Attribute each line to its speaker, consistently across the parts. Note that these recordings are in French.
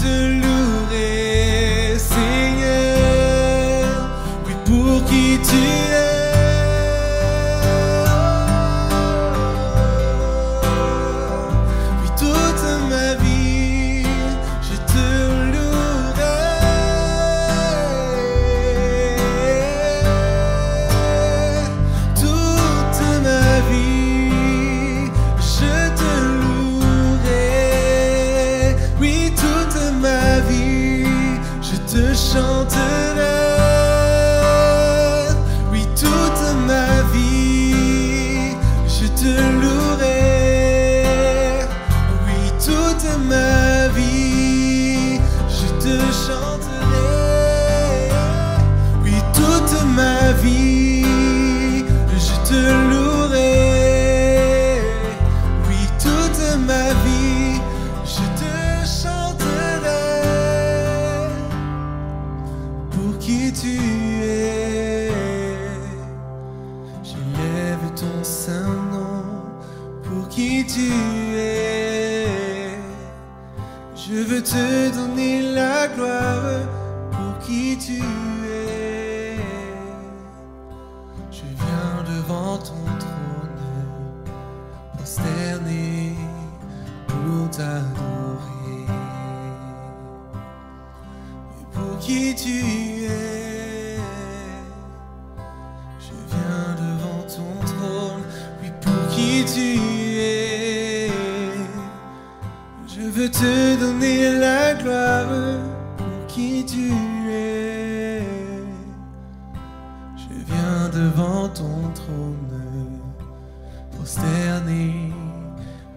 Speaker 1: te louerai, Seigneur, oui, pour qui tu es. Oui, toute ma vie, je te louerai. Toute ma vie, je te louerai. Oui, toute ma vie, je te chanterai. Oui, toute ma vie, je te louerai. Oui, toute ma vie, je te chanterai. Oui, toute ma vie, je te louerai. Oui, toute ma vie, je te chanterai. Pour qui tu es, je lève ton saint nom. Pour qui tu es, je veux te donner la gloire. Pour qui tu es, je viens devant ton trône, prosterné pour t'adorer. Pour qui tu es, je viens devant ton trône. Oui, pour qui tu es, je veux te donner la gloire. Pour qui tu es, je viens devant ton trône, prosterné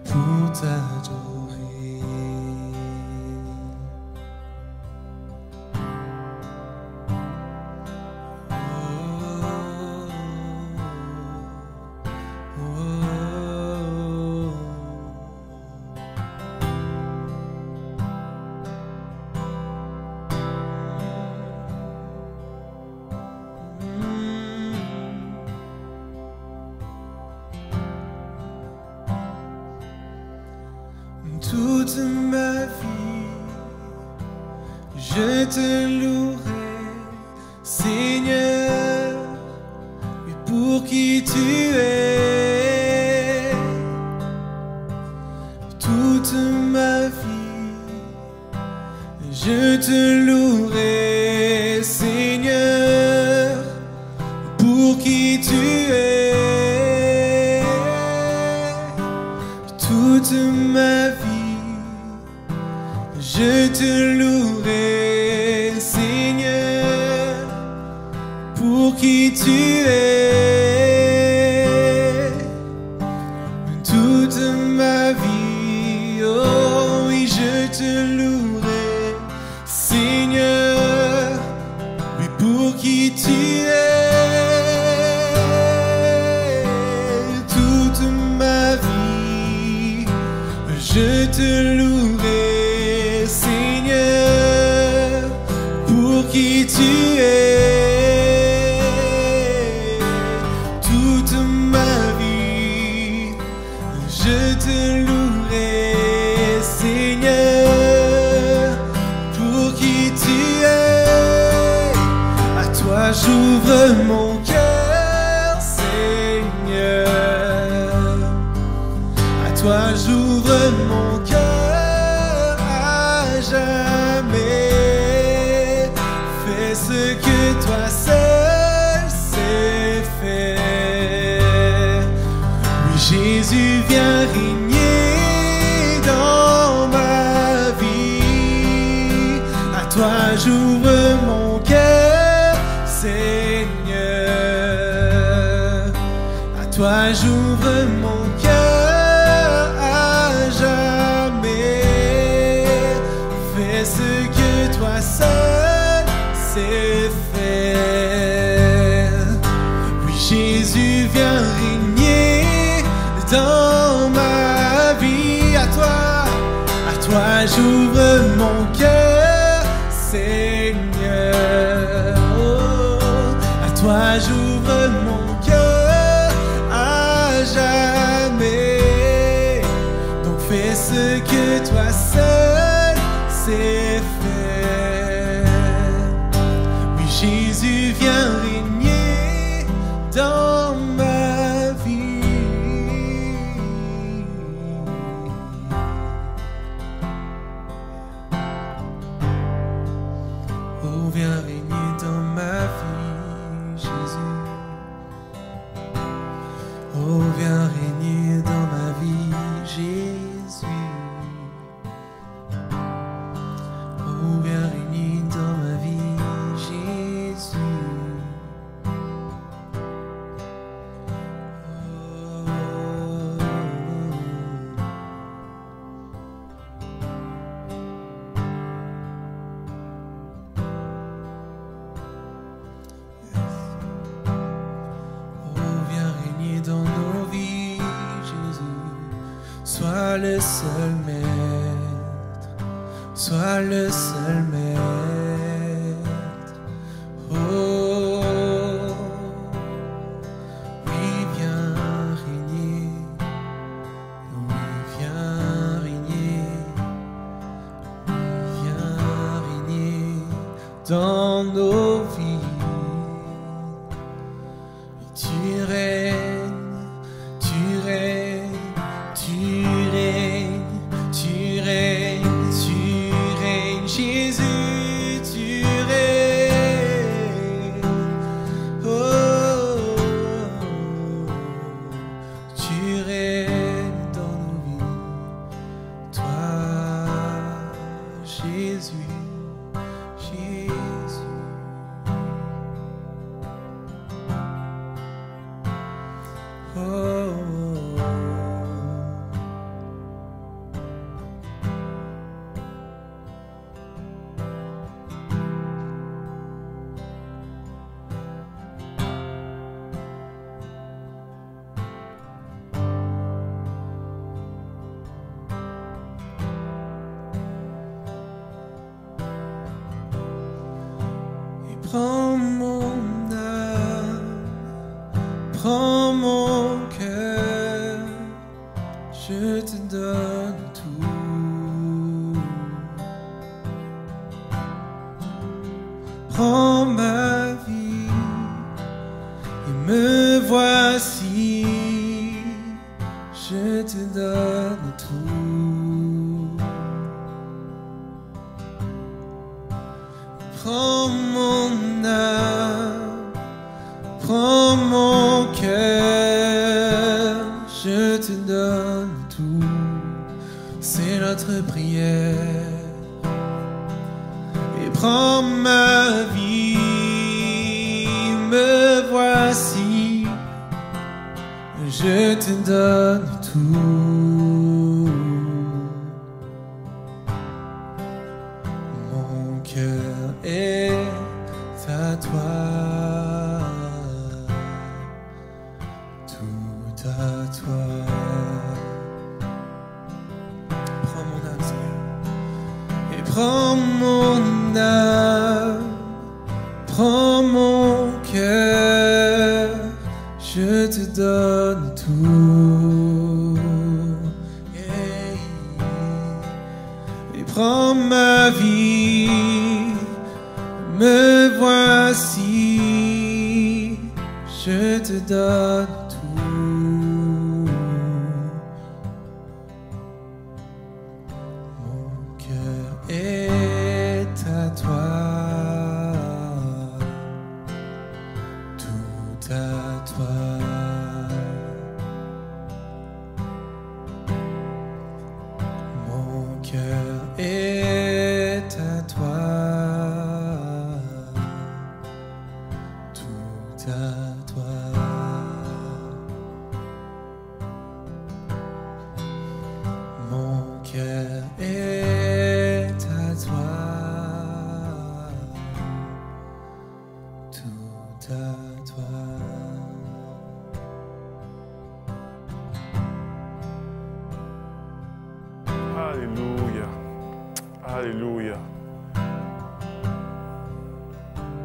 Speaker 1: pour t'adorer. Toute ma vie, je te louerai, Seigneur, oui, pour qui tu es. Toute ma vie, je te louerai, Seigneur, pour qui tu es. Toute ma vie, je te louerai, Seigneur, pour qui tu es. Toute ma vie, oh oui, je te louerai, Seigneur, oui, pour qui tu es. Toute ma vie, je te louerai, Seigneur, pour qui tu es. Toute ma vie, je te louerai, Seigneur, pour qui tu es. À toi j'ouvre mon cœur, Seigneur. À toi j'ouvre mon cœur à jamais. Fais ce que toi seul sais faire. Oui, Jésus, viens régner dans ma vie. À toi j'ouvre mon cœur, Seigneur. À toi j'ouvre mon cœur à jamais. Fais ce que toi seul sais faire. Oui, Jésus, viens régner dans ma vie. À toi j'ouvre mon cœur, Seigneur. Oh, à toi j'ouvre mon cœur à jamais. Donc fais ce que toi seul sais fait. Oui, Jésus vient régner dans ma vie. Oh, viens régner dans ma vie, Jésus. Oh, viens régner dans ma vie, Jésus. Oh, viens régner dans ma vie, Jésus. Dans nos vies, Jésus, sois le seul maître, sois le seul maître. Oh, oui, viens régner, oui, viens régner, oui, viens régner dans nos vies. Tu règnes. Jésus, tu règnes. Oh, tu règnes dans nos vies. Toi, Jésus, Jésus. Oh. Prends mon âme, prends mon cœur, je te donne tout. Prends ma vie et me voici, je te donne tout. Prends mon âme, prends mon cœur, je te donne tout. C'est notre prière. Et prends ma vie, me voici, je te donne tout. Mon cœur est à toi, tout à toi. Prends mon âme, Seigneur, et prends mon âme, prends mon cœur, je te donne tout. Yeah. Et prends ma vie, me voici, je te donne tout. Mon cœur est à toi, tout à toi. Mon cœur est à toi. À toi. Mon cœur est à toi, tout à toi.
Speaker 2: Alléluia, alléluia.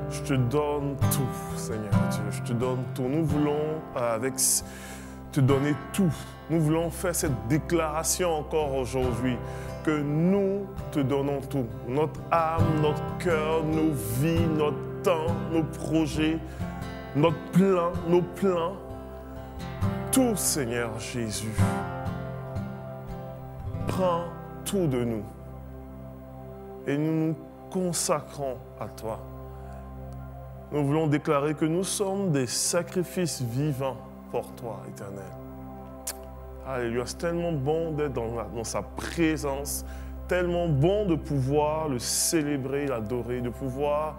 Speaker 2: Je te donne tout, Seigneur Dieu, je te donne tout. Nous voulons te donner tout. Nous voulons faire cette déclaration encore aujourd'hui, que nous te donnons tout. Notre âme, notre cœur, nos vies, notre temps, nos projets, notre plan, nos plans. Tout, Seigneur Jésus. Prends tout de nous. Et nous nous consacrons à toi. Nous voulons déclarer que nous sommes des sacrifices vivants pour toi, Éternel. Alléluia, c'est tellement bon d'être dans sa présence, tellement bon de pouvoir le célébrer, l'adorer, de pouvoir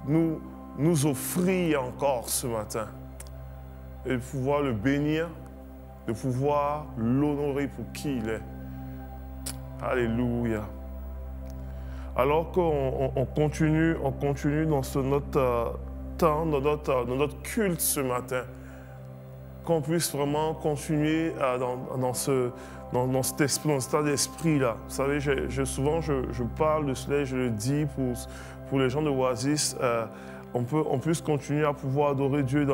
Speaker 2: nous offrir encore ce matin, et de pouvoir le bénir, de pouvoir l'honorer pour qui il est. Alléluia. Alors qu'on continue dans notre temps, dans notre culte ce matin, qu'on puisse vraiment continuer dans cet esprit, dans cet état d'esprit-là. Vous savez, souvent je parle de cela, je le dis pour les gens de Oasis, on puisse continuer à pouvoir adorer Dieu.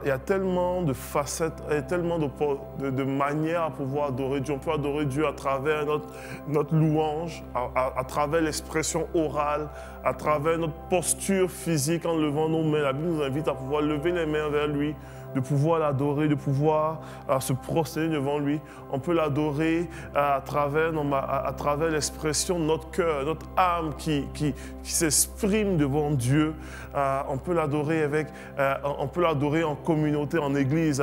Speaker 2: Il y a tellement de facettes, il y a tellement de manières à pouvoir adorer Dieu. On peut adorer Dieu à travers notre louange, à travers l'expression orale, à travers notre posture physique en levant nos mains. La Bible nous invite à pouvoir lever les mains vers lui, de pouvoir l'adorer, de pouvoir se prosterner devant lui. On peut l'adorer à travers l'expression de notre cœur, notre âme qui s'exprime devant Dieu. On peut l'adorer en communauté, en église,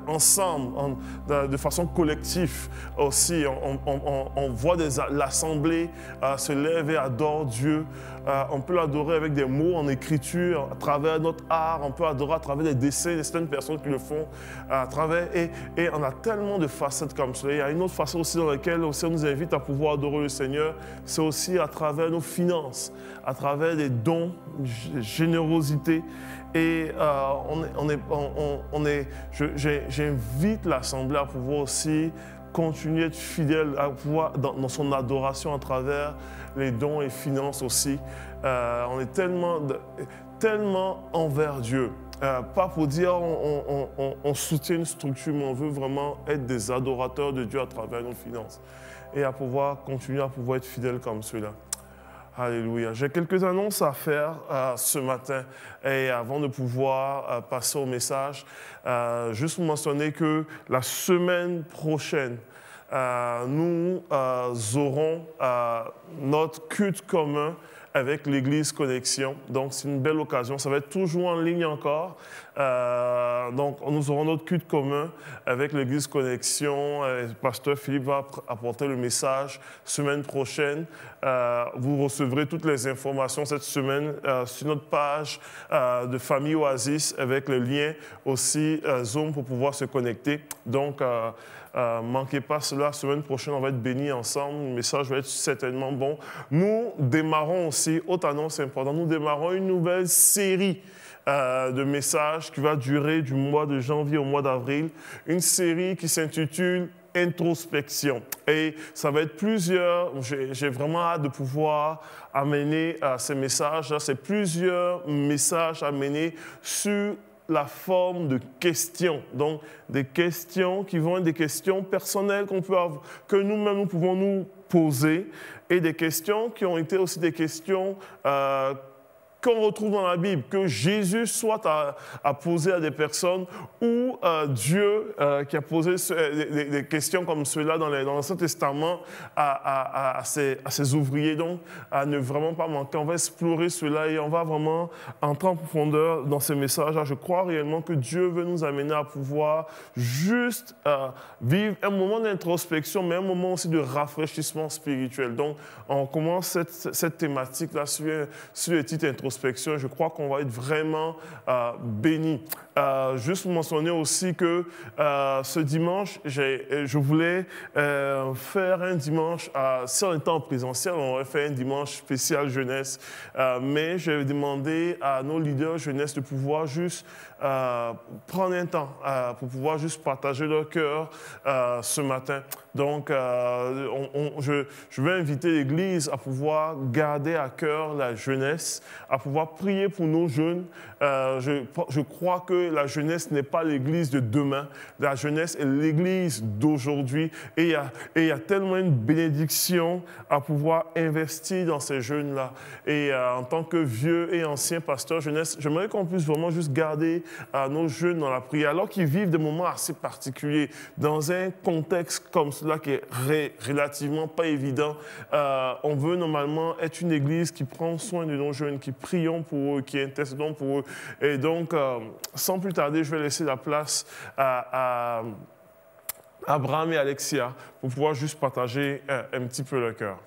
Speaker 2: ensemble, de façon collective aussi. On voit l'assemblée se lève et adore Dieu. On peut l'adorer avec des mots en écriture, à travers notre art. On peut adorer à travers des dessins, certaines personnes qui le font à travers. Et on a tellement de facettes comme cela. Il y a une autre facette aussi dans laquelle aussi on nous invite à pouvoir adorer le Seigneur. C'est aussi à travers nos finances, à travers des dons, générosité. Et j'invite l'Assemblée à pouvoir aussi continuer à être fidèle à pouvoir dans son adoration à travers les dons et finances aussi. On est tellement envers Dieu. Pas pour dire on soutient une structure, mais on veut vraiment être des adorateurs de Dieu à travers nos finances. Et à pouvoir continuer à pouvoir être fidèle comme cela. Alléluia. J'ai quelques annonces à faire ce matin. Et avant de pouvoir passer au message, juste vous mentionner que la semaine prochaine, nous aurons notre culte commun avec l'Église Connexion. Donc, c'est une belle occasion. Ça va être toujours en ligne encore. Donc, nous aurons notre culte commun avec l'Église Connexion. Le pasteur Philippe va apporter le message semaine prochaine. Vous recevrez toutes les informations cette semaine sur notre page de Famille Oasis avec le lien aussi Zoom pour pouvoir se connecter. Donc, manquez pas cela. La semaine prochaine, on va être bénis ensemble. Le message va être certainement bon. Nous démarrons aussi, autre annonce importante, nous démarrons une nouvelle série de messages qui va durer du mois de janvier au mois d'avril. Une série qui s'intitule Introspection. Et ça va être plusieurs, j'ai vraiment hâte de pouvoir amener ces messages. C'est plusieurs messages amenés sur la forme de questions. Donc, des questions qui vont être des questions personnelles qu'on peut avoir, que nous-mêmes, nous pouvons nous poser, et des questions qui ont été aussi des questions qu'on retrouve dans la Bible, que Jésus soit à poser à des personnes, ou Dieu qui a posé des questions comme cela dans l'Ancien Testament à ses ouvriers. Donc, à ne vraiment pas manquer. On va explorer cela et on va vraiment entrer en profondeur dans ces messages-là. Je crois réellement que Dieu veut nous amener à pouvoir juste vivre un moment d'introspection, mais un moment aussi de rafraîchissement spirituel. Donc, on commence cette thématique-là sur le titre Introspection. Je crois qu'on va être vraiment bénis. Juste mentionner aussi que ce dimanche, je voulais faire un dimanche, si on était en présentiel, on aurait fait un dimanche spécial jeunesse, mais j'ai demandé à nos leaders jeunesse de pouvoir juste prendre un temps pour pouvoir juste partager leur cœur ce matin. Donc, je vais inviter l'Église à pouvoir garder à cœur la jeunesse, à pouvoir prier pour nos jeunes. Je crois que que la jeunesse n'est pas l'église de demain. La jeunesse est l'église d'aujourd'hui. Et il y a tellement une bénédiction à pouvoir investir dans ces jeunes-là. Et en tant que vieux et ancien pasteur jeunesse, j'aimerais qu'on puisse vraiment juste garder nos jeunes dans la prière, alors qu'ils vivent des moments assez particuliers, dans un contexte comme cela qui est relativement pas évident. On veut normalement être une église qui prend soin de nos jeunes, qui prions pour eux, qui intercédons pour eux. Et donc, sans plus tarder, je vais laisser la place à Abraham et Alexia pour pouvoir juste partager un petit peu leur cœur.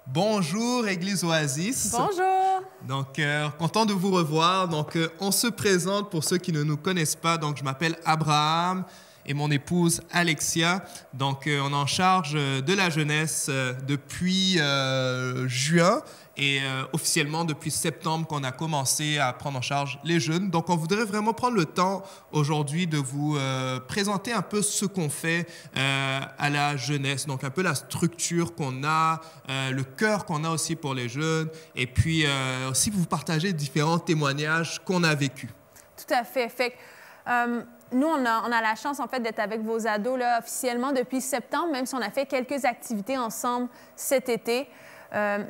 Speaker 3: Bonjour, Église Oasis.
Speaker 4: Bonjour.
Speaker 3: Donc, content de vous revoir. Donc, on se présente pour ceux qui ne nous connaissent pas. Donc, je m'appelle Abraham et mon épouse Alexia. Donc, on est en charge de la jeunesse depuis juin et officiellement depuis septembre qu'on a commencé à prendre en charge les jeunes. Donc, on voudrait vraiment prendre le temps aujourd'hui de vous présenter un peu ce qu'on fait à la jeunesse. Donc, un peu la structure qu'on a, le cœur qu'on a aussi pour les jeunes et puis aussi vous partager différents témoignages qu'on a vécus.
Speaker 4: Tout à fait. Fait que, nous, on a la chance, en fait, d'être avec vos ados là, officiellement depuis septembre, même si on a fait quelques activités ensemble cet été.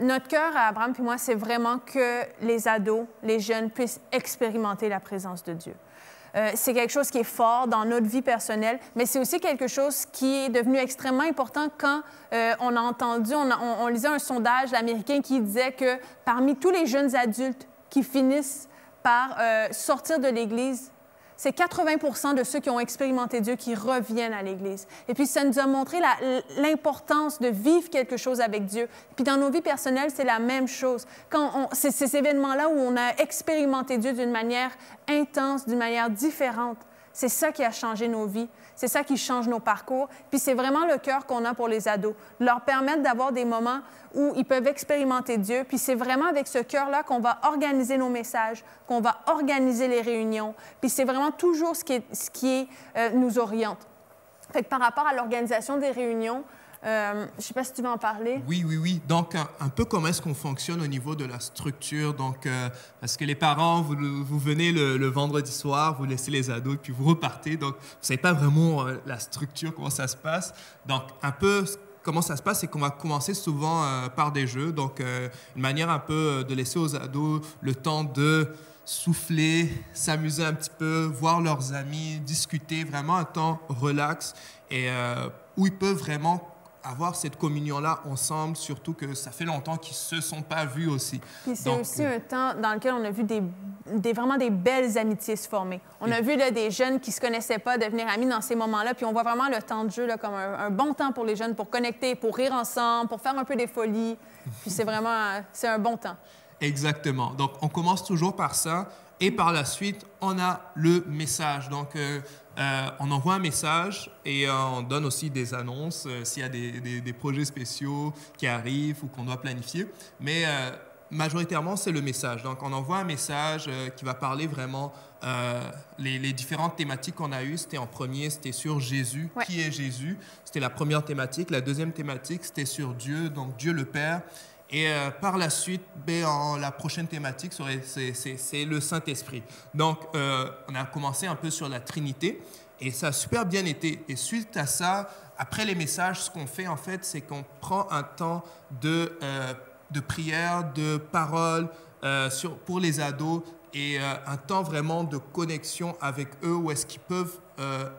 Speaker 4: Notre cœur, à Abraham puis moi, c'est vraiment que les ados, les jeunes puissent expérimenter la présence de Dieu. C'est quelque chose qui est fort dans notre vie personnelle, mais c'est aussi quelque chose qui est devenu extrêmement important quand on a entendu, on lisait un sondage américain qui disait que parmi tous les jeunes adultes qui finissent par sortir de l'Église, c'est 80% de ceux qui ont expérimenté Dieu qui reviennent à l'Église. Et puis, ça nous a montré l'importance de vivre quelque chose avec Dieu. Puis, dans nos vies personnelles, c'est la même chose. C'est ces événements-là où on a expérimenté Dieu d'une manière intense, d'une manière différente. C'est ça qui a changé nos vies. C'est ça qui change nos parcours. Puis c'est vraiment le cœur qu'on a pour les ados. Leur permettre d'avoir des moments où ils peuvent expérimenter Dieu. Puis c'est vraiment avec ce cœur-là qu'on va organiser nos messages, qu'on va organiser les réunions. Puis c'est vraiment toujours ce qui nous oriente. Fait que par rapport à l'organisation des réunions, je ne sais pas si tu veux en parler.
Speaker 3: Oui. Donc, un peu comment est-ce qu'on fonctionne au niveau de la structure. Donc, parce que les parents, vous venez le vendredi soir, vous laissez les ados, puis vous repartez. Donc, vous ne savez pas vraiment la structure, comment ça se passe. Donc, un peu comment ça se passe, c'est qu'on va commencer souvent par des jeux. Donc, une manière un peu de laisser aux ados le temps de souffler, s'amuser un petit peu, voir leurs amis, discuter, vraiment un temps relax et où ils peuvent vraiment avoir cette communion-là ensemble, surtout que ça fait longtemps qu'ils ne se sont pas vus aussi.
Speaker 4: Puis c'est aussi un temps dans lequel on a vu vraiment des belles amitiés se former. On a vu là, des jeunes qui ne se connaissaient pas devenir amis dans ces moments-là, puis on voit vraiment le temps de jeu là, comme un bon temps pour les jeunes, pour connecter, pour rire ensemble, pour faire un peu des folies. Puis c'est un bon temps.
Speaker 3: Exactement. Donc, on commence toujours par ça. Et par la suite, on a le message. Donc, on envoie un message et on donne aussi des annonces s'il y a des projets spéciaux qui arrivent ou qu'on doit planifier. Mais majoritairement, c'est le message. Donc, on envoie un message qui va parler vraiment les différentes thématiques qu'on a eues. C'était en premier, c'était sur Jésus. Ouais. Qui est Jésus? C'était la première thématique. La deuxième thématique, c'était sur Dieu, donc Dieu le Père. Et par la suite, la prochaine thématique, c'est le Saint-Esprit. Donc, on a commencé un peu sur la Trinité et ça a super bien été. Et suite à ça, après les messages, ce qu'on fait, en fait, c'est qu'on prend un temps de prière, de parole pour les ados et un temps vraiment de connexion avec eux où est-ce qu'ils peuvent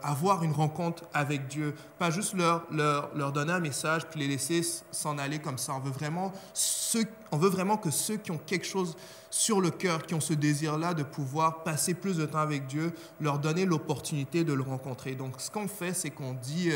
Speaker 3: avoir une rencontre avec Dieu. Pas juste leur donner un message puis les laisser s'en aller comme ça. On veut vraiment que ceux qui ont quelque chose sur le cœur, qui ont ce désir-là de pouvoir passer plus de temps avec Dieu, leur donner l'opportunité de le rencontrer. Donc, ce qu'on fait, c'est qu'on dit...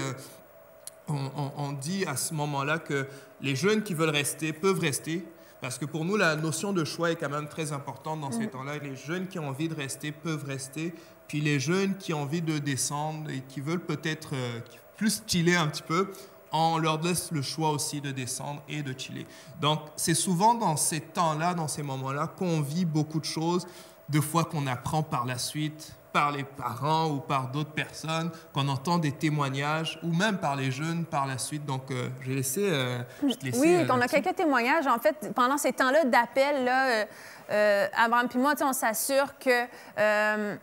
Speaker 3: on dit à ce moment-là que les jeunes qui veulent rester peuvent rester. Parce que pour nous, la notion de choix est quand même très importante dans ces temps-là. Les jeunes qui ont envie de rester peuvent rester. Puis les jeunes qui ont envie de descendre et qui veulent peut-être plus chiller un petit peu, on leur laisse le choix aussi de descendre et de chiller. Donc, c'est souvent dans ces temps-là, dans ces moments-là, qu'on vit beaucoup de choses, de fois qu'on apprend par la suite, par les parents ou par d'autres personnes, qu'on entend des témoignages, ou même par les jeunes par la suite. Donc, je vais te laisser...
Speaker 4: Oui, on a quelques témoignages. En fait, pendant ces temps-là d'appel, là, Abraham puis moi, on s'assure que...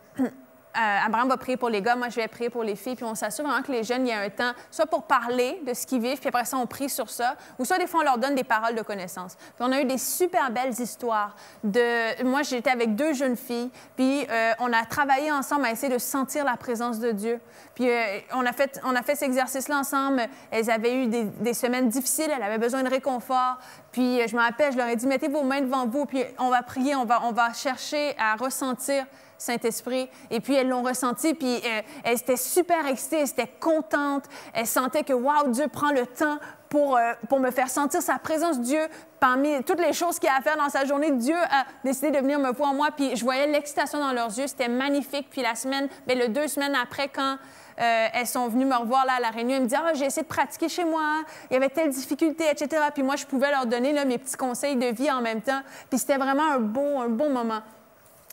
Speaker 4: Abraham va prier pour les gars, moi je vais prier pour les filles, puis on s'assure vraiment que les jeunes, il y a un temps, soit pour parler de ce qu'ils vivent, puis après ça, on prie sur ça, ou soit des fois, on leur donne des paroles de connaissance. Puis on a eu des super belles histoires. Moi, j'étais avec 2 jeunes filles, puis on a travaillé ensemble à essayer de sentir la présence de Dieu. Puis on a fait cet exercice-là ensemble. Elles avaient eu des semaines difficiles, elles avaient besoin de réconfort. Puis je me rappelle, je leur ai dit, mettez vos mains devant vous, puis on va prier, on va chercher à ressentir Saint-Esprit. Et puis, elles l'ont ressenti, puis elles étaient super excitées, elles étaient contentes. Elles sentaient que, wow, Dieu prend le temps pour me faire sentir sa présence. Dieu, parmi toutes les choses qu'il a à faire dans sa journée, Dieu a décidé de venir me voir moi, puis je voyais l'excitation dans leurs yeux. C'était magnifique. Puis la semaine, bien, le 2 semaines après, quand elles sont venues me revoir là, à La Réunion, elles me disaient « Ah, j'ai essayé de pratiquer chez moi, il y avait telle difficulté, etc. » Puis moi, je pouvais leur donner là, mes petits conseils de vie en même temps. Puis c'était vraiment un beau moment.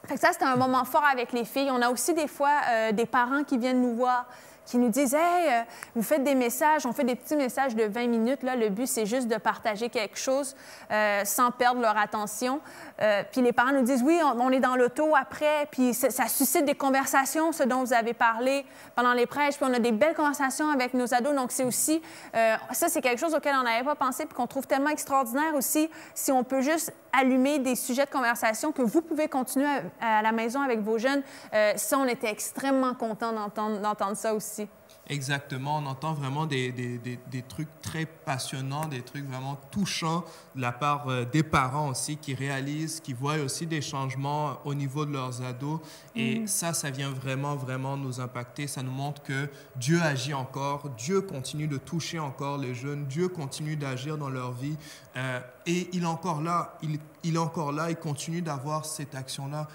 Speaker 4: Fait que ça, c'était un moment fort avec les filles. On a aussi des fois des parents qui viennent nous voir, qui nous disent « Hey, vous faites des messages, on fait des petits messages de 20 minutes. Là, le but, c'est juste de partager quelque chose sans perdre leur attention. » Puis les parents nous disent « Oui, on est dans l'auto après. » Puis ça suscite des conversations, ce dont vous avez parlé pendant les prêches. Puis on a des belles conversations avec nos ados. Donc, c'est aussi... ça, c'est quelque chose auquel on n'avait pas pensé puis qu'on trouve tellement extraordinaire aussi. Si on peut juste allumer des sujets de conversation que vous pouvez continuer à la maison avec vos jeunes, ça, on était extrêmement contents d'entendre ça aussi.
Speaker 3: Exactement, on entend vraiment des trucs très passionnants, des trucs vraiment touchants de la part des parents aussi qui réalisent, qui voient aussi des changements au niveau de leurs ados. Et ça vient vraiment nous impacter. Ça nous montre que Dieu agit encore, Dieu continue de toucher encore les jeunes, Dieu continue d'agir dans leur vie. Et il est encore là, il est encore là, il continue d'avoir cette action-là.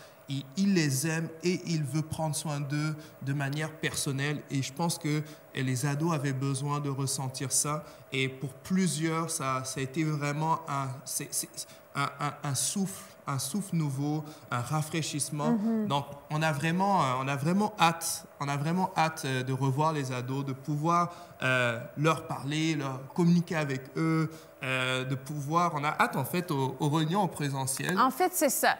Speaker 3: Il les aime et il veut prendre soin d'eux de manière personnelle. Et je pense que les ados avaient besoin de ressentir ça. Et pour plusieurs, ça a été vraiment un souffle nouveau, un rafraîchissement. Donc, on a vraiment hâte de revoir les ados, de pouvoir leur parler, leur communiquer avec eux, de pouvoir... On a hâte, en fait, aux réunions en présentiel.
Speaker 4: En fait, c'est ça.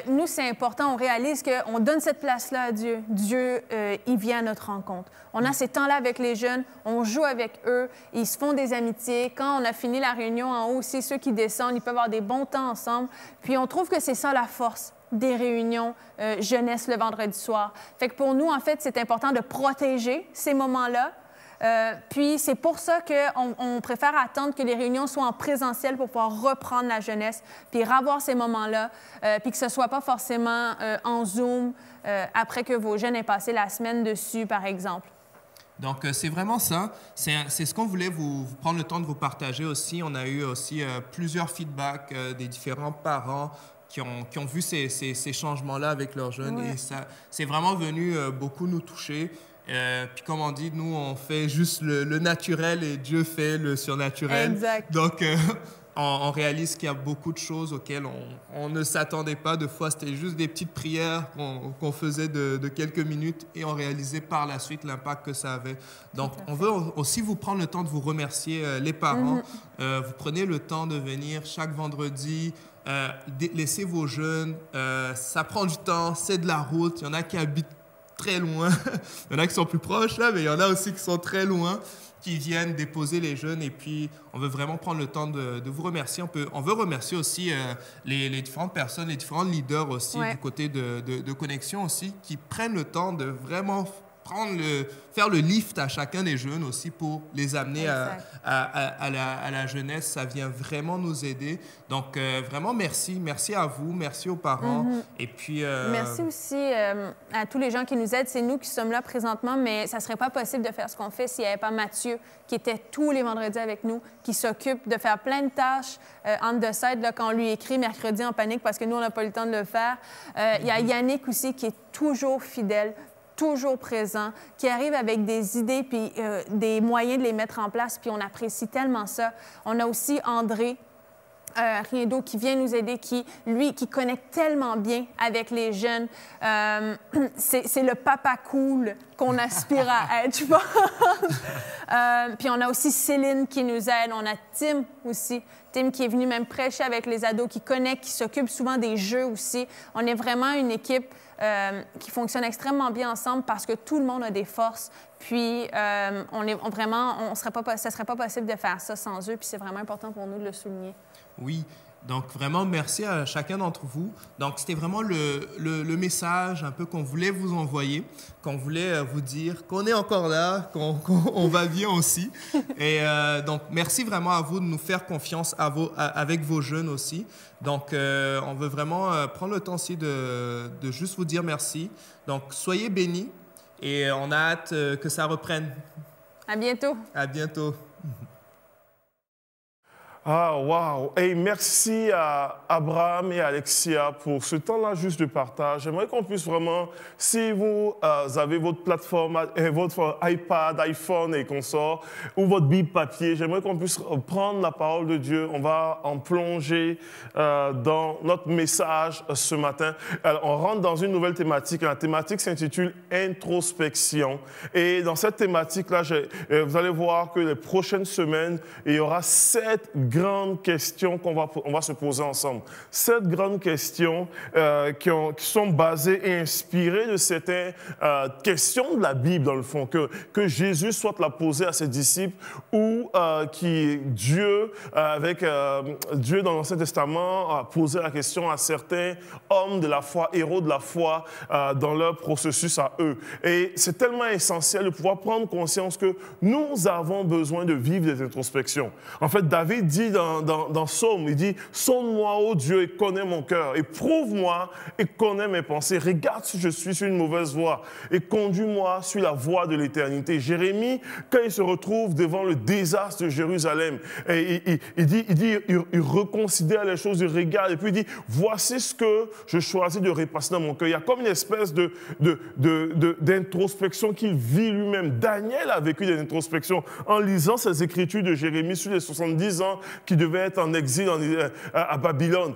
Speaker 4: Nous, c'est important. On réalise qu'on donne cette place-là à Dieu. Dieu, il vient à notre rencontre. On a ces temps-là avec les jeunes. On joue avec eux. Ils se font des amitiés. Quand on a fini la réunion en haut aussi, ceux qui descendent, ils peuvent avoir des bons temps ensemble. Puis on trouve que c'est ça la force des réunions jeunesse le vendredi soir. Fait que pour nous, en fait, c'est important de protéger ces moments-là. Puis c'est pour ça qu'on préfère attendre que les réunions soient en présentiel pour pouvoir reprendre la jeunesse, puis revoir ces moments-là, puis que ce ne soit pas forcément en Zoom après que vos jeunes aient passé la semaine dessus, par exemple.
Speaker 3: Donc, c'est vraiment ça. C'est ce qu'on voulait vous prendre le temps de vous partager aussi. On a eu aussi plusieurs feedbacks des différents parents qui ont vu ces changements-là avec leurs jeunes. Ouais. Et ça, c'est vraiment venu beaucoup nous toucher. Puis comme on dit, nous, on fait juste le naturel et Dieu fait le surnaturel.
Speaker 4: Exact.
Speaker 3: Donc, on réalise qu'il y a beaucoup de choses auxquelles on ne s'attendait pas. Des fois, c'était juste des petites prières qu'on faisait de quelques minutes et on réalisait par la suite l'impact que ça avait. Donc, on veut aussi vous prendre le temps de vous remercier, les parents. Vous prenez le temps de venir chaque vendredi, laissez vos jeunes. Ça prend du temps, c'est de la route. Il y en a qui habitent très loin. Il y en a qui sont plus proches, là, mais il y en a aussi qui sont très loin, qui viennent déposer les jeunes. Et puis, on veut vraiment prendre le temps de vous remercier. On veut remercier aussi les différentes personnes, les différents leaders aussi, du côté de Connexion aussi, qui prennent le temps de vraiment faire le lift à chacun des jeunes aussi pour les amener à la jeunesse. Ça vient vraiment nous aider. Donc, vraiment, merci. Merci à vous. Merci aux parents. Et puis...
Speaker 4: Merci aussi à tous les gens qui nous aident. C'est nous qui sommes là présentement, mais ça ne serait pas possible de faire ce qu'on fait s'il n'y avait pas Mathieu, qui était tous les vendredis avec nous, qui s'occupe de faire plein de tâches on the side, là, quand on lui écrit mercredi en panique parce que nous, on n'a pas eu le temps de le faire. Il y a Yannick aussi qui est toujours fidèle, toujours présent, qui arrive avec des idées puis des moyens de les mettre en place, puis on apprécie tellement ça. On a aussi André, Riendo qui vient nous aider, qui connecte tellement bien avec les jeunes. C'est le papa cool qu'on aspire à être, je pense. Puis on a aussi Céline qui nous aide. On a Tim aussi. Tim qui est venu même prêcher avec les ados, qui connecte, qui s'occupe souvent des jeux aussi. On est vraiment une équipe qui fonctionne extrêmement bien ensemble parce que tout le monde a des forces. Puis, ça ne serait pas possible de faire ça sans eux. Puis, c'est vraiment important pour nous de le souligner.
Speaker 3: Oui, donc vraiment merci à chacun d'entre vous. Donc c'était vraiment le message un peu qu'on voulait vous envoyer, qu'on voulait vous dire qu'on est encore là, qu'on va bien aussi. Et donc merci vraiment à vous de nous faire confiance avec vos jeunes aussi. Donc on veut vraiment prendre le temps aussi de juste vous dire merci. Donc soyez bénis et on a hâte que ça reprenne.
Speaker 4: À bientôt.
Speaker 3: À bientôt.
Speaker 2: Ah, wow! Et merci à Abraham et Alexia pour ce temps-là juste de partage. J'aimerais qu'on puisse vraiment, si vous avez votre plateforme, votre iPad, iPhone et consorts, ou votre Bible papier, j'aimerais qu'on puisse prendre la parole de Dieu. On va en plonger dans notre message ce matin. Alors, on rentre dans une nouvelle thématique. La thématique s'intitule « Introspection ». Et dans cette thématique-là, vous allez voir que les prochaines semaines, il y aura 7 grandes questions qu'on va se poser ensemble. 7 grandes questions qui sont basées et inspirées de certaines questions de la Bible, dans le fond, que Jésus soit l'a posé à ses disciples ou Dieu, avec Dieu dans l'Ancien Testament, a posé la question à certains hommes de la foi, héros de la foi, dans leur processus à eux. Et c'est tellement essentiel de pouvoir prendre conscience que nous avons besoin de vivre des introspections. En fait, David dit dans Psaume, il dit « Sonde-moi, ô Dieu, et connais mon cœur, et prouve-moi et connais mes pensées. Regarde si je suis sur une mauvaise voie, et conduis-moi sur la voie de l'éternité. » Jérémie, quand il se retrouve devant le désastre de Jérusalem, il reconsidère les choses, il regarde, et puis il dit « Voici ce que je choisis de repasser dans mon cœur. » Il y a comme une espèce d'introspection qu'il vit lui-même. Daniel a vécu des introspections en lisant ces écritures de Jérémie sur les 70 ans qui devait être en exil à Babylone.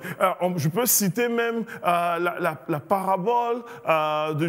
Speaker 2: Je peux citer même la parabole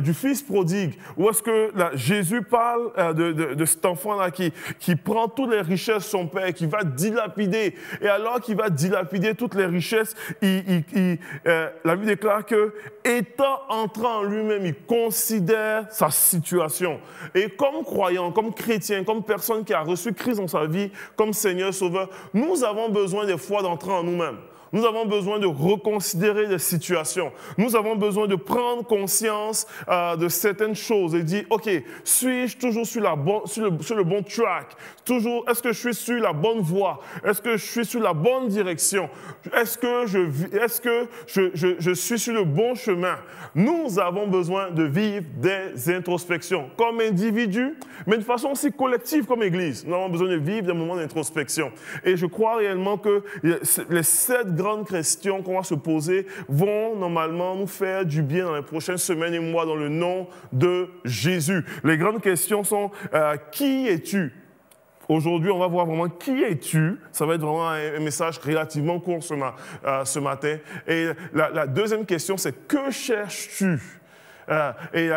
Speaker 2: du fils prodigue, où est-ce que Jésus parle de cet enfant-là qui prend toutes les richesses de son père, qui va dilapider. Et alors qu'il va dilapider toutes les richesses, la Bible déclare que, étant entré en lui-même, il considère sa situation. Et comme croyant, comme chrétien, comme personne qui a reçu Christ dans sa vie, comme Seigneur Sauveur, nous avons besoin des fois d'entrer en nous-mêmes. Nous avons besoin de reconsidérer les situations. Nous avons besoin de prendre conscience de certaines choses et dire, OK, suis-je toujours sur le bon track? Toujours, est-ce que je suis sur la bonne voie? Est-ce que je suis sur la bonne direction? Est-ce que je suis sur le bon chemin? Nous avons besoin de vivre des introspections comme individus, mais de façon aussi collective comme Église. Nous avons besoin de vivre des moments d'introspection. Et je crois réellement que les 7 grandes questions qu'on va se poser vont normalement nous faire du bien dans les prochaines semaines et mois dans le nom de Jésus. Les grandes questions sont qui es-tu? Aujourd'hui, on va voir vraiment qui es-tu. Ça va être vraiment un message relativement court ce matin. Et la deuxième question, c'est que cherches-tu? Et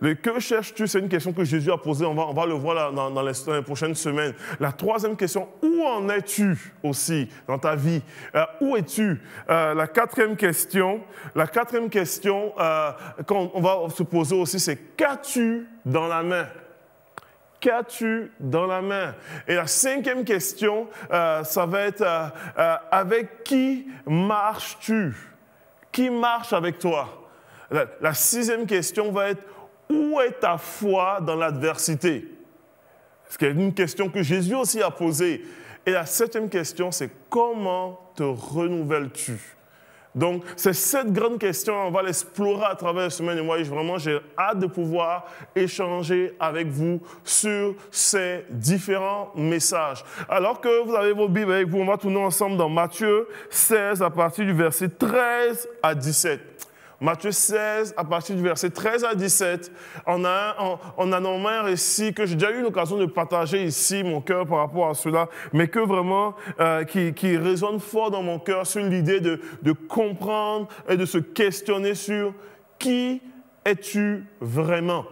Speaker 2: le que cherches-tu, c'est une question que Jésus a posée. On va le voir dans les prochaines semaines. La troisième question, où en es-tu aussi dans ta vie? Où es-tu? La quatrième question qu'on va se poser aussi, c'est qu'as-tu dans la main? Qu'as-tu dans la main? Et la cinquième question, ça va être avec qui marches-tu? Qui marche avec toi? La sixième question va être où est ta foi dans l'adversité? C'est une question que Jésus aussi a posée. Et la septième question, c'est comment te renouvelles-tu? Donc, ces 7 grandes questions, on va l'explorer à travers la semaine. Et moi, vraiment, j'ai hâte de pouvoir échanger avec vous sur ces différents messages. Alors que vous avez vos Bibles avec vous, on va tourner ensemble dans Matthieu 16 à partir du verset 13 à 17. Matthieu 16, à partir du verset 13 à 17, on a normalement un récit que j'ai déjà eu l'occasion de partager ici, mon cœur par rapport à cela, mais que vraiment, qui résonne fort dans mon cœur sur l'idée de comprendre et de se questionner sur qui es-tu vraiment?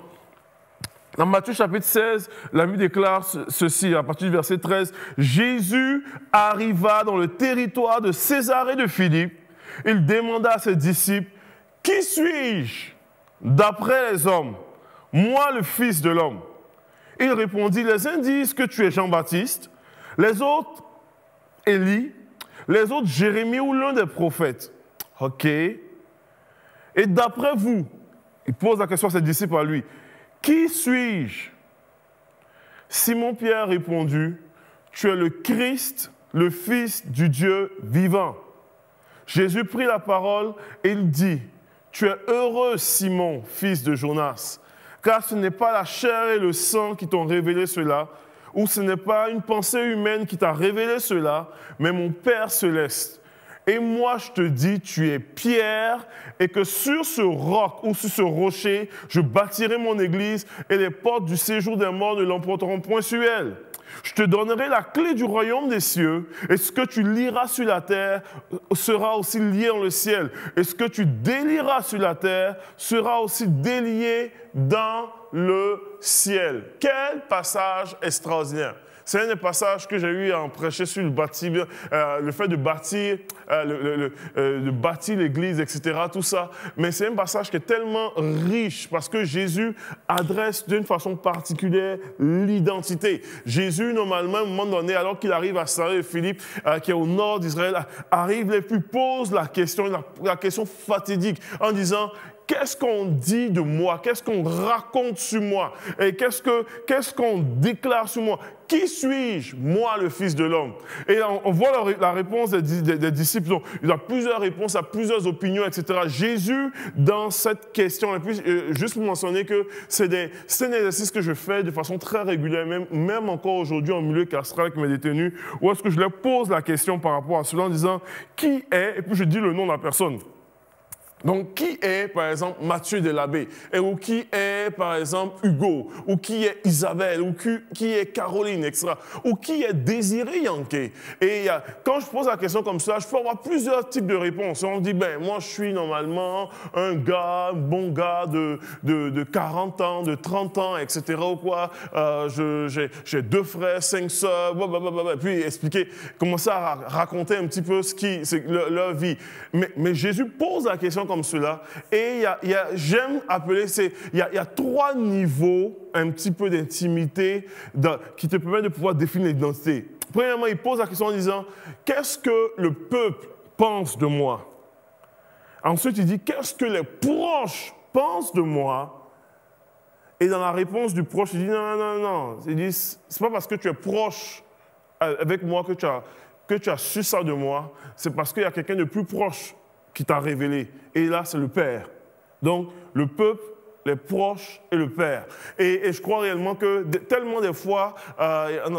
Speaker 2: Dans Matthieu chapitre 16, la Bible déclare ceci, à partir du verset 13. « Jésus arriva dans le territoire de Césarée de Philippe. Il demanda à ses disciples, « Qui suis-je d'après les hommes? Moi, le Fils de l'homme. » Il répondit, « Les uns disent que tu es Jean-Baptiste, les autres, Élie, les autres, Jérémie ou l'un des prophètes. » OK. Et d'après vous, il pose la question à ses disciples à lui, qui suis-je? Simon-Pierre répondit, tu es le Christ, le Fils du Dieu vivant. Jésus prit la parole et il dit, tu es heureux, Simon, fils de Jonas, car ce n'est pas la chair et le sang qui t'ont révélé cela, ou ce n'est pas une pensée humaine qui t'a révélé cela, mais mon Père céleste. Et moi, je te dis, tu es Pierre, et que sur ce roc ou sur ce rocher, je bâtirai mon église, et les portes du séjour des morts ne l'emporteront point sur elle. Je te donnerai la clé du royaume des cieux, et ce que tu lieras sur la terre sera aussi lié dans le ciel, et ce que tu délieras sur la terre sera aussi délié dans le ciel. Quel passage extraordinaire! C'est un des passages que j'ai eu à en prêcher sur le bâtiment, le fait de bâtir, de bâtir l'église, etc., tout ça. Mais c'est un passage qui est tellement riche parce que Jésus adresse d'une façon particulière l'identité. Jésus, normalement, à un moment donné, alors qu'il arrive à Césarée de Philippe, qui est au nord d'Israël, arrive et puis pose la question fatidique en disant, qu'est-ce qu'on dit de moi? Qu'est-ce qu'on raconte sur moi? Et qu'est-ce qu'on déclare sur moi? Qui suis-je, moi, le Fils de l'homme? Et on voit la réponse des disciples. Il y a plusieurs réponses, à plusieurs opinions, etc. Jésus, dans cette question, et puis juste pour mentionner que c'est un exercice que je fais de façon très régulière, même encore aujourd'hui en milieu carcéral avec mes détenus, où est-ce que je leur pose la question par rapport à cela en disant « Qui est ?» et puis je dis le nom de la personne. Donc, qui est, par exemple, Mathieu Delabé, ou qui est, par exemple, Hugo, ou qui est Isabelle, ou qui est Caroline, etc., ou qui est Désiré Yanké. Et quand je pose la question comme ça, je peux avoir plusieurs types de réponses. On dit, ben, moi, je suis normalement un bon gars de 40 ans, de 30 ans, etc., ou quoi. J'ai 2 frères, 5 sœurs, blablabla. Puis expliquer, commencer à raconter un petit peu leur vie. Mais Jésus pose la question comme cela. Et j'aime appeler, il y a 3 niveaux un petit peu d'intimité qui te permettent de pouvoir définir l'identité. Premièrement, il pose la question en disant, qu'est-ce que le peuple pense de moi? Ensuite, il dit, qu'est-ce que les proches pensent de moi? Et dans la réponse du proche, il dit, non. Il dit, c'est pas parce que tu es proche avec moi que tu as su ça de moi, c'est parce qu'il y a quelqu'un de plus proche qui t'a révélé. Et là, c'est le Père. Donc, le peuple, les proches et le Père. Et je crois réellement que tellement des fois,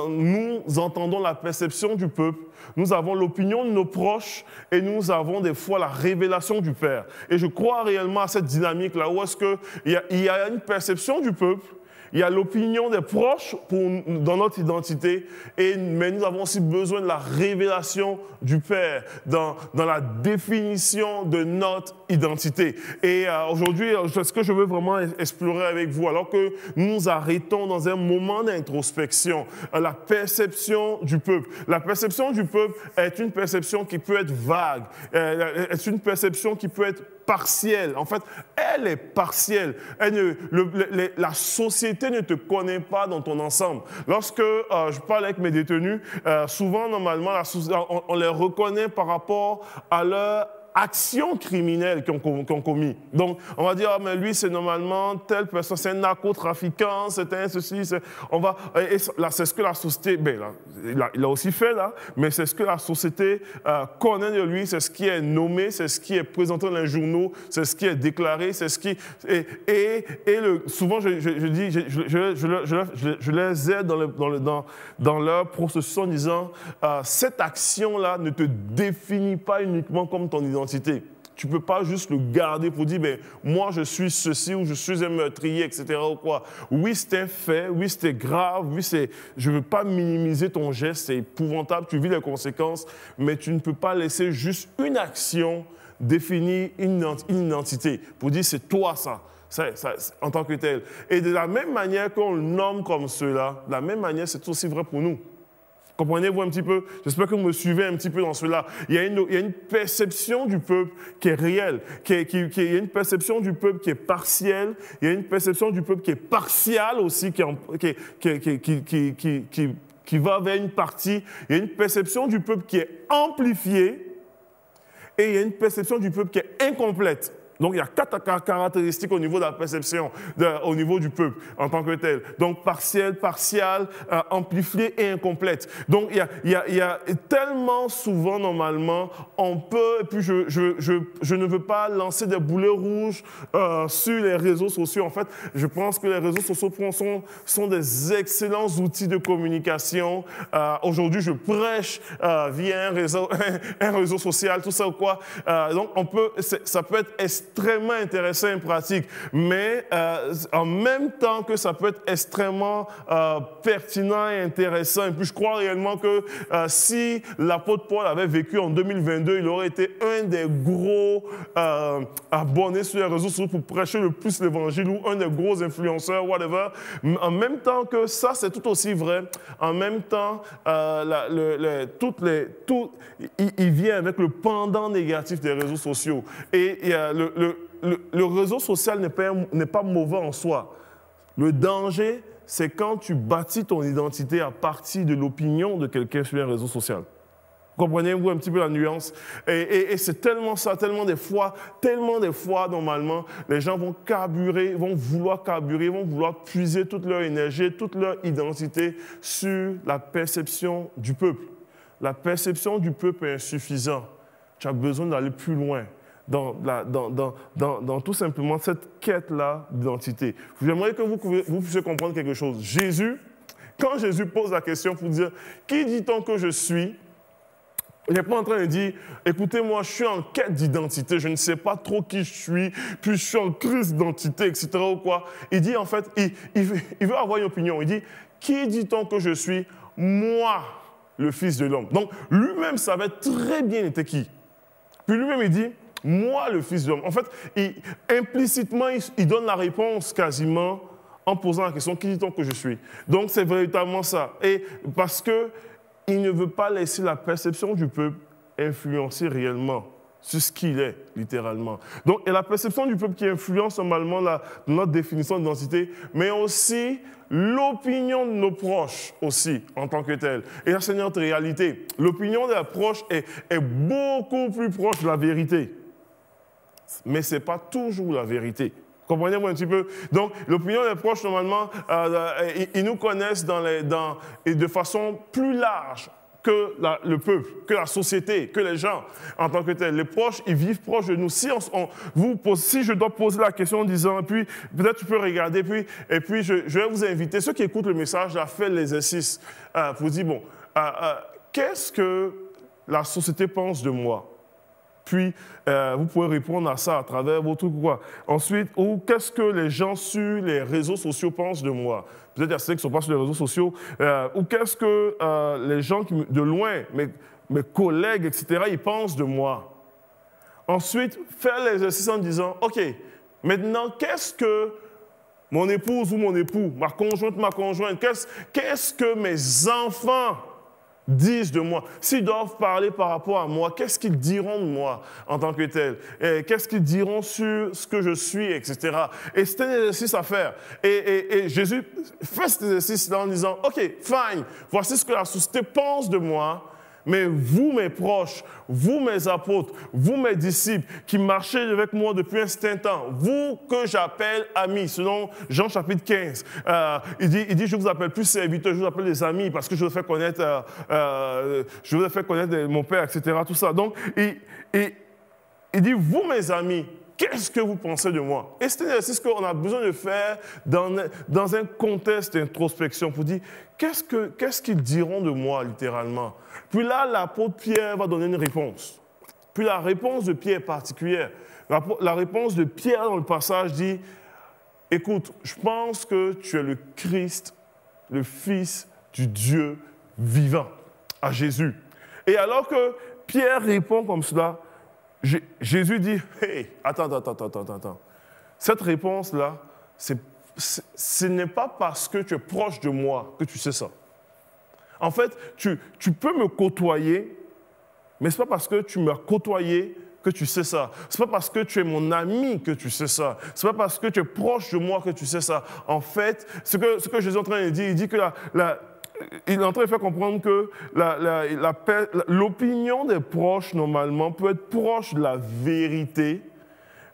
Speaker 2: nous entendons la perception du peuple, nous avons l'opinion de nos proches et nous avons des fois la révélation du Père. Et je crois réellement à cette dynamique-là où est-ce qu'il y a une perception du peuple, il y a l'opinion des proches dans notre identité, mais nous avons aussi besoin de la révélation du Père dans la définition de notre identité. Et aujourd'hui, ce que je veux vraiment explorer avec vous, alors que nous arrêtons dans un moment d'introspection, la perception du peuple. La perception du peuple est une perception qui peut être vague, est une perception qui peut être partielle. En fait, elle est partielle. La société ne te connaît pas dans ton ensemble. Lorsque je parle avec mes détenus, souvent, normalement, on les reconnaît par rapport à leur actions criminelles qu'ils ont commis. Donc, on va dire, mais lui, c'est normalement telle personne, c'est un narcotrafiquant, c'est un ceci, c'est ce que la société, il a aussi fait là, mais c'est ce que la société connaît de lui, c'est ce qui est nommé, c'est ce qui est présenté dans les journaux, c'est ce qui est déclaré, c'est ce qui... souvent, je les aide dans leur processus en disant, cette action-là ne te définit pas uniquement comme ton identité. tu ne peux pas juste le garder pour dire, ben, moi, je suis ceci ou je suis un meurtrier, etc. Ou quoi. Oui, c'est un fait, oui, c'était grave, oui, je ne veux pas minimiser ton geste, c'est épouvantable, tu vis les conséquences, mais tu ne peux pas laisser juste une action définir une identité pour dire, c'est toi ça. En tant que tel. Et de la même manière qu'on le nomme comme cela, de la même manière, c'est aussi vrai pour nous. Comprenez-vous un petit peu? J'espère que vous me suivez un petit peu dans cela. Il y a une perception du peuple qui est réelle. Il y a une perception du peuple qui est partielle. Il y a une perception du peuple qui est partiale aussi, qui va vers une partie. Il y a une perception du peuple qui est amplifiée. Et il y a une perception du peuple qui est incomplète. Donc, il y a 4 caractéristiques au niveau de la perception, au niveau du peuple en tant que tel. Donc, partielle, amplifiée et incomplète. Donc, il y a tellement souvent, normalement, on peut, et puis je ne veux pas lancer des boulets rouges sur les réseaux sociaux. En fait, je pense que les réseaux sociaux sont des excellents outils de communication. Aujourd'hui, je prêche via un réseau social, tout ça ou quoi. Donc, ça peut être extrêmement intéressant et pratique, mais en même temps que ça peut être extrêmement pertinent et intéressant. Et puis je crois réellement que si l'apôtre Paul avait vécu en 2022, il aurait été un des gros abonnés sur les réseaux sociaux pour prêcher le plus l'évangile ou un des gros influenceurs, whatever. En même temps que ça, c'est tout aussi vrai. En même temps, il vient avec le pendant négatif des réseaux sociaux. Et le réseau social n'est pas mauvais en soi. Le danger, c'est quand tu bâtis ton identité à partir de l'opinion de quelqu'un sur un réseau social. Comprenez-vous un petit peu la nuance? Et c'est tellement ça, tellement des fois, normalement, les gens vont vouloir puiser toute leur énergie, toute leur identité sur la perception du peuple. La perception du peuple est insuffisante. Tu as besoin d'aller plus loin dans tout simplement cette quête-là d'identité. J'aimerais que vous puissiez comprendre quelque chose. Quand Jésus pose la question pour dire « Qui dit-on que je suis ?» Il n'est pas en train de dire « Écoutez-moi, je suis en quête d'identité, je ne sais pas trop qui je suis, puis je suis en crise d'identité, etc. » ou quoi. Il dit en fait, il veut avoir une opinion. Il dit « Qui dit-on que je suis? Moi, le Fils de l'homme. » Donc, lui-même savait très bien il était qui. Puis lui-même, il dit « Moi, le Fils de l'homme. » En fait, implicitement, il donne la réponse quasiment en posant la question « Qui dit-on que je suis ?» Donc, c'est véritablement ça. Et parce qu'il ne veut pas laisser la perception du peuple influencer réellement sur ce qu'il est, littéralement. Donc, il y a la perception du peuple qui influence normalement notre définition d'identité, mais aussi l'opinion de nos proches aussi, en tant que tel. Et ça, c'est notre réalité. L'opinion des proches est beaucoup plus proche de la vérité. Mais ce n'est pas toujours la vérité. Comprenez-moi un petit peu? Donc, l'opinion des proches, normalement, ils nous connaissent et de façon plus large que le peuple, que la société, que les gens en tant que tels. Les proches, ils vivent proches de nous. Si je dois poser la question en disant, et puis peut-être tu peux regarder, et puis je vais vous inviter, ceux qui écoutent le message, à faire l'exercice pour dire, bon, qu'est-ce que la société pense de moi? Puis, vous pouvez répondre à ça à travers vos trucs ou quoi. Ensuite, ou qu'est-ce que les gens sur les réseaux sociaux pensent de moi? Peut-être qu'il y a ceux qui ne sont pas sur les réseaux sociaux. Ou qu'est-ce que les gens de loin, mes collègues, etc., ils pensent de moi? Ensuite, faire l'exercice en disant, OK, maintenant, qu'est-ce que mon épouse ou mon époux, ma conjointe, qu'est-ce que mes enfants disent de moi? S'ils doivent parler par rapport à moi, qu'est-ce qu'ils diront de moi en tant que tel? Qu'est-ce qu'ils diront sur ce que je suis, etc. Et c'est un exercice à faire. Et Jésus fait cet exercice-là en disant, OK, fine, voici ce que la société pense de moi, mais vous, mes proches, vous, mes apôtres, vous, mes disciples, qui marchez avec moi depuis un certain temps, vous que j'appelle amis, selon Jean chapitre 15, il dit, je ne vous appelle plus serviteurs, je vous appelle des amis, parce que je vous ai fait connaître, mon Père, etc., tout ça. Donc, il dit, vous, mes amis, qu'est-ce que vous pensez de moi? Et c'est un exercice qu'on a besoin de faire dans un contexte d'introspection pour dire, qu'est-ce qu'ils diront de moi, littéralement? Puis là, l'apôtre Pierre va donner une réponse. Puis la réponse de Pierre est particulière. La réponse de Pierre dans le passage dit, écoute, je pense que tu es le Christ, le Fils du Dieu vivant, à Jésus. Et alors que Pierre répond comme cela, Jésus dit, hey, attends. Cette réponse-là, ce n'est pas parce que tu es proche de moi que tu sais ça. En fait, tu peux me côtoyer, mais ce n'est pas parce que tu m'as côtoyé que tu sais ça. Ce n'est pas parce que tu es mon ami que tu sais ça. Ce n'est pas parce que tu es proche de moi que tu sais ça. En fait, ce que Jésus est en train de dire, il dit que il est en train de faire comprendre que l'opinion des proches, normalement, peut être proche de la vérité,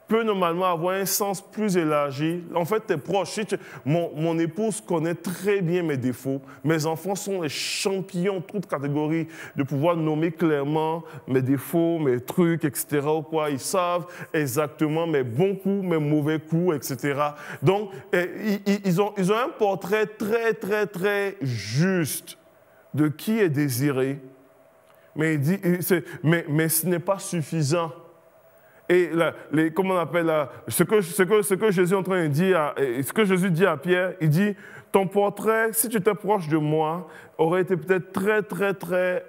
Speaker 2: peut normalement avoir un sens plus élargi. En fait, tes proches, mon épouse connaît très bien mes défauts. Mes enfants sont les champions, toutes catégories, de pouvoir nommer clairement mes défauts, mes trucs, etc. Ou quoi. Ils savent exactement mes bons coups, mes mauvais coups, etc. Donc, ils ont un portrait très, très, très juste de qui est désiré. Mais, mais ce n'est pas suffisant. Et comment on appelle ce que Jésus est en train de dire, ce que Jésus dit à Pierre, il dit, ton portrait, si tu étais proche de moi, aurait été peut-être très, très, très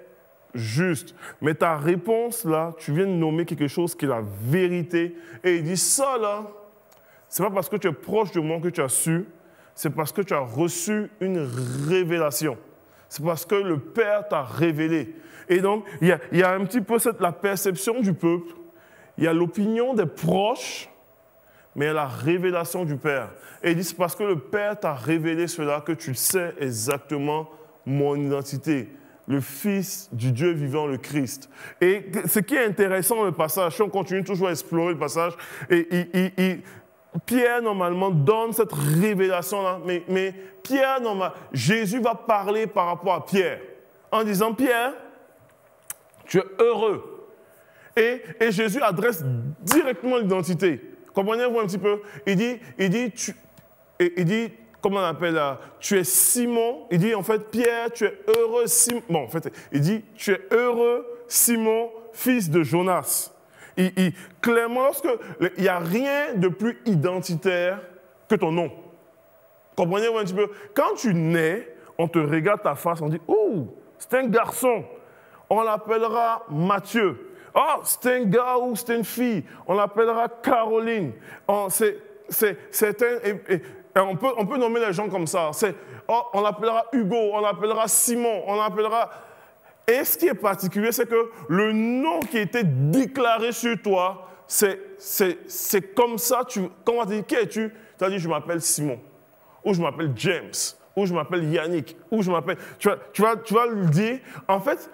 Speaker 2: juste. Mais ta réponse, là, tu viens de nommer quelque chose qui est la vérité. Et il dit, ça, là, c'est pas parce que tu es proche de moi que tu as su, c'est parce que tu as reçu une révélation. C'est parce que le Père t'a révélé. Et donc, il y a un petit peu la perception du peuple. Il y a l'opinion des proches, mais il y a la révélation du Père. Et il dit, c'est parce que le Père t'a révélé cela que tu sais exactement mon identité, le Fils du Dieu vivant, le Christ. Et ce qui est intéressant dans le passage, si on continue toujours à explorer le passage, Pierre, normalement, donne cette révélation-là, mais Pierre, normalement, Jésus va parler par rapport à Pierre, en disant, Pierre, tu es heureux. Et Jésus adresse directement l'identité. Comprenez-vous un petit peu? Il dit, comment on appelle là? Tu es Simon. Il dit en fait, Pierre, tu es heureux Simon. Bon, en fait, il dit, tu es heureux Simon, fils de Jonas. Clairement, il n'y a rien de plus identitaire que ton nom. Comprenez-vous un petit peu? Quand tu nais, on te regarde ta face, on dit, oh, c'est un garçon. On l'appellera Matthieu. Oh, c'est un gars ou c'est une fille. On l'appellera Caroline. On peut nommer les gens comme ça. On l'appellera Hugo, on l'appellera Simon, on l'appellera... Et ce qui est particulier, c'est que le nom qui a été déclaré sur toi, c'est comme ça. Quand on t'a dit, qui es-tu? Tu as dit, je m'appelle Simon. Ou je m'appelle James. Ou je m'appelle Yannick. Ou je m'appelle... Tu vas le dire. En fait...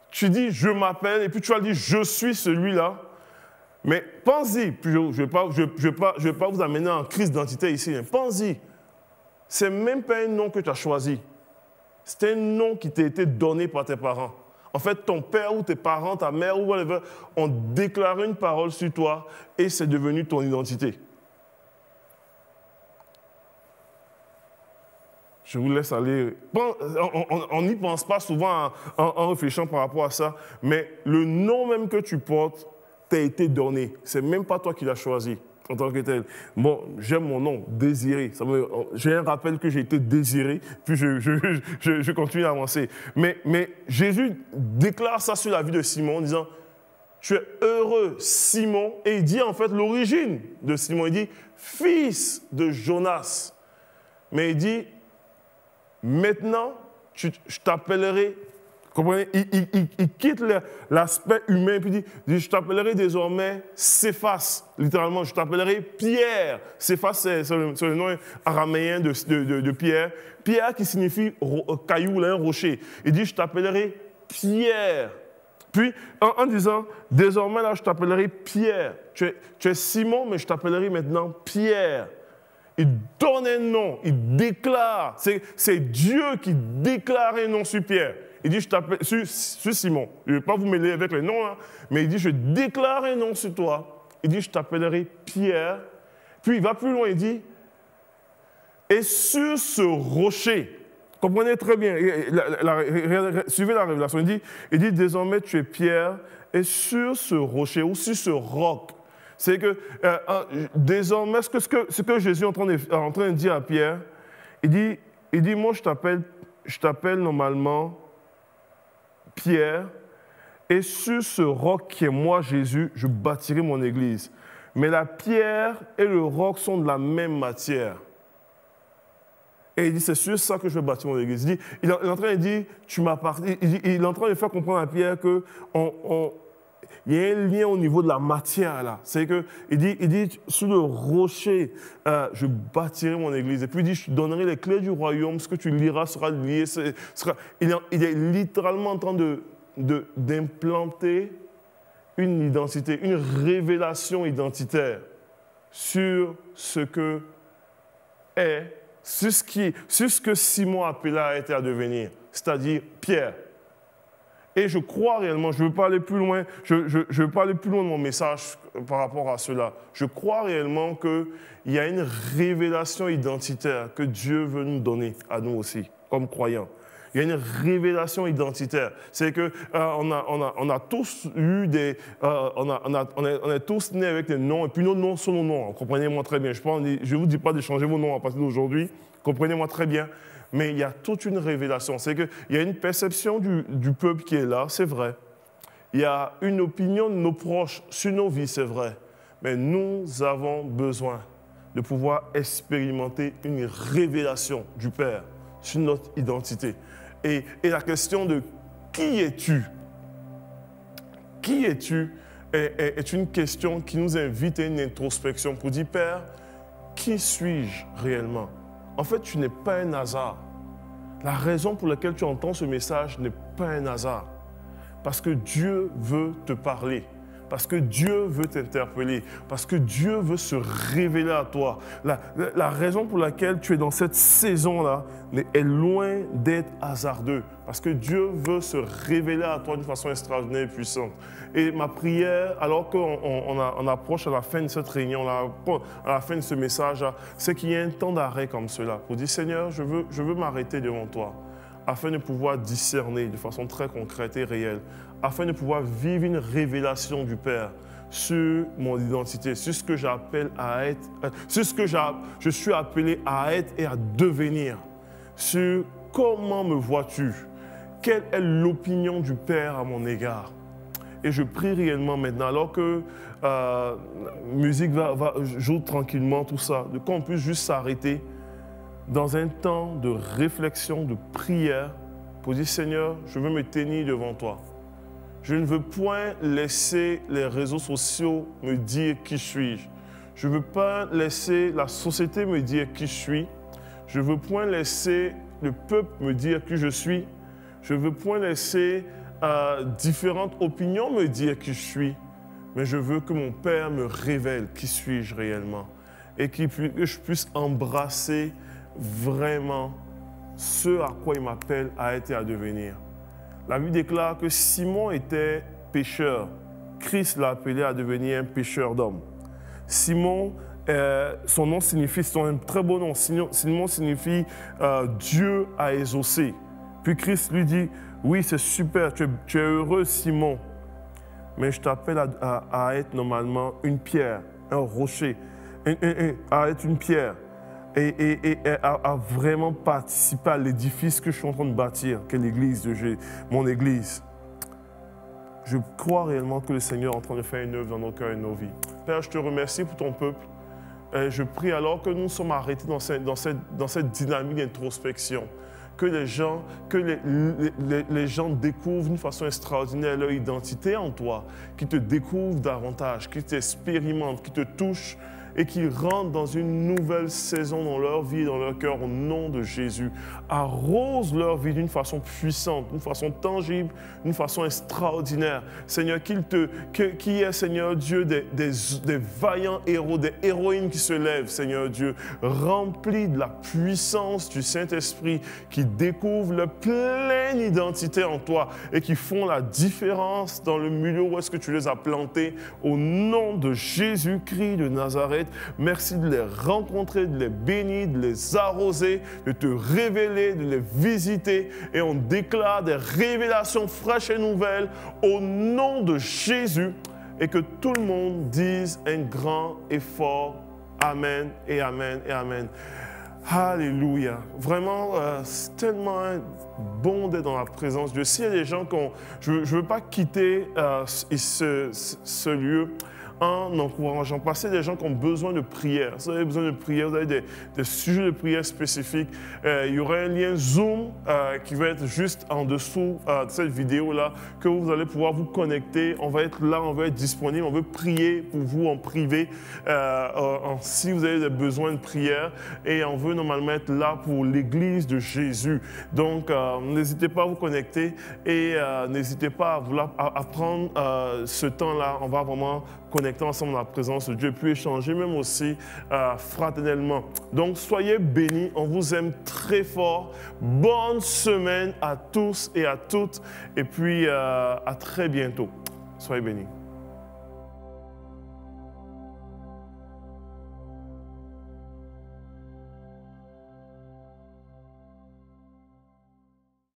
Speaker 2: Tu dis, je m'appelle, et puis tu vas dire, je suis celui-là. Mais pense-y, je ne vais pas vous amener en crise d'identité ici. Pense-y, ce n'est même pas un nom que tu as choisi. C'est un nom qui t'a été donné par tes parents. En fait, ton père ou tes parents, ta mère ou whatever, ont déclaré une parole sur toi et c'est devenu ton identité. Je vous laisse aller. On n'y pense pas souvent en réfléchissant par rapport à ça, mais le nom même que tu portes t'a été donné. Ce n'est même pas toi qui l'as choisi en tant que tel. Bon, j'aime mon nom, Désiré. J'ai un rappel que j'ai été désiré, puis je continue à avancer. Mais Jésus déclare ça sur la vie de Simon en disant, tu es heureux, Simon. Et il dit en fait l'origine de Simon. Il dit, fils de Jonas. Mais il dit, maintenant, je t'appellerai, comprenez, il quitte l'aspect humain, puis il dit, je t'appellerai désormais Céphas, littéralement, je t'appellerai Pierre. Céphas, c'est le nom araméen de Pierre. Pierre qui signifie caillou, un rocher. Il dit, je t'appellerai Pierre. Puis, en disant, désormais, là, je t'appellerai Pierre. Tu es Simon, mais je t'appellerai maintenant Pierre. Il donne un nom, il déclare. C'est Dieu qui déclare un nom sur Pierre. Il dit, je t'appelle, sur Simon. Je ne vais pas vous mêler avec les noms, hein, mais il dit, je déclare un nom sur toi. Il dit, je t'appellerai Pierre. Puis il va plus loin, il dit, et sur ce rocher, comprenez très bien, suivez la révélation, il dit, désormais tu es Pierre, et sur ce rocher ou sur ce roc. C'est que désormais, ce que Jésus est en train de dire à Pierre, il dit moi je t'appelle normalement Pierre, et sur ce roc qui est moi, Jésus, je bâtirai mon église. Mais la pierre et le roc sont de la même matière. Et il dit, c'est sur ça que je vais bâtir mon église. Il est en train de dire, tu m'appartiens. Il est en train de faire comprendre à Pierre qu'il y a un lien au niveau de la matière là. C'est que il dit, sur le rocher, je bâtirai mon église. Et puis il dit, je te donnerai les clés du royaume. Ce que tu liras sera lié. Il est littéralement en train d'implanter une identité, une révélation identitaire sur ce que est, sur ce que Simon appela à être et à devenir, c'est-à-dire Pierre. Et je crois réellement, je ne veux pas aller plus loin, je veux pas aller plus loin de mon message par rapport à cela. Je crois réellement qu'il y a une révélation identitaire que Dieu veut nous donner à nous aussi, comme croyants. Il y a une révélation identitaire. C'est que on a tous eu on est tous nés avec des noms, et puis nos noms sont nos noms. Comprenez-moi très bien. Je ne vous dis pas de changer vos noms à partir d'aujourd'hui. Comprenez-moi très bien. Mais il y a toute une révélation. C'est qu'il y a une perception du peuple qui est là, c'est vrai. Il y a une opinion de nos proches sur nos vies, c'est vrai. Mais nous avons besoin de pouvoir expérimenter une révélation du Père sur notre identité. Et la question de qui es-tu? Qui es-tu est une question qui nous invite à une introspection pour dire, Père, qui suis-je réellement? En fait, tu n'es pas un hasard. La raison pour laquelle tu entends ce message n'est pas un hasard. Parce que Dieu veut te parler. Parce que Dieu veut t'interpeller, parce que Dieu veut se révéler à toi. La raison pour laquelle tu es dans cette saison-là est loin d'être hasardeux, parce que Dieu veut se révéler à toi d'une façon extraordinaire et puissante. Et ma prière, alors qu'on approche à la fin de cette réunion, à la fin de ce message, c'est qu'il y ait un temps d'arrêt comme cela, pour dire, Seigneur, je veux m'arrêter devant toi, afin de pouvoir discerner de façon très concrète et réelle, afin de pouvoir vivre une révélation du Père sur mon identité, sur ce que j'appelle à être, sur ce que je suis appelé à être et à devenir, sur comment me vois-tu, quelle est l'opinion du Père à mon égard. Et je prie réellement maintenant, alors que la musique joue tranquillement tout ça, qu'on puisse juste s'arrêter dans un temps de réflexion, de prière, pour dire, Seigneur, je veux me tenir devant toi. Je ne veux point laisser les réseaux sociaux me dire qui suis-je. Je ne veux pas laisser la société me dire qui je suis. Je ne veux point laisser le peuple me dire qui je suis. Je ne veux point laisser différentes opinions me dire qui je suis. Mais je veux que mon Père me révèle qui suis-je réellement. Et que je puisse embrasser vraiment ce à quoi il m'appelle à être et à devenir. La Bible déclare que Simon était pécheur. Christ l'a appelé à devenir un pécheur d'hommes. Simon, son nom signifie, c'est un très beau nom, Simon signifie Dieu a exaucé. Puis Christ lui dit, oui, c'est super, tu es heureux Simon, mais je t'appelle à être normalement une pierre, un rocher, à être une pierre. Et à vraiment participer à l'édifice que je suis en train de bâtir, qu'est l'église de Jésus, mon église. Je crois réellement que le Seigneur est en train de faire une œuvre dans nos cœurs et nos vies. Père, je te remercie pour ton peuple. Et je prie alors que nous sommes arrêtés dans cette dynamique d'introspection, que les gens découvrent d'une façon extraordinaire leur identité en toi, qu'ils te découvrent davantage, qu'ils t'expérimentent, qu'ils te touchent, et qu'ils rentrent dans une nouvelle saison dans leur vie et dans leur cœur au nom de Jésus. Arrose leur vie d'une façon puissante, d'une façon tangible, d'une façon extraordinaire. Seigneur, qu'il y ait, Seigneur Dieu, des vaillants héros, des héroïnes qui se lèvent, Seigneur Dieu, remplis de la puissance du Saint-Esprit, qui découvrent leur pleine identité en toi et qui font la différence dans le milieu où est-ce que tu les as plantés. Au nom de Jésus-Christ de Nazareth, planète. Merci de les rencontrer, de les bénir, de les arroser, de te révéler, de les visiter. Et on déclare des révélations fraîches et nouvelles au nom de Jésus. Et que tout le monde dise un grand et fort Amen et Amen et Amen. Alléluia. Vraiment, c'est tellement bon d'être dans la présence de Dieu. S'il y a des gens qui ont... Je ne veux pas quitter ce lieu en encourageant. Parce que des gens qui ont besoin de prière. Si vous avez besoin de prière, vous avez des sujets de prière spécifiques. Il y aura un lien Zoom qui va être juste en dessous de cette vidéo-là, que vous allez pouvoir vous connecter. On va être là, on va être disponible. On veut prier pour vous en privé si vous avez des besoins de prière. Et on veut normalement être là pour l'Église de Jésus. Donc, n'hésitez pas à vous connecter et n'hésitez pas à prendre ce temps-là. On va vraiment connecter ensemble dans la présence de Dieu et puis échanger même aussi fraternellement. Donc, soyez bénis. On vous aime très fort. Bonne semaine à tous et à toutes. Et puis, à très bientôt. Soyez bénis.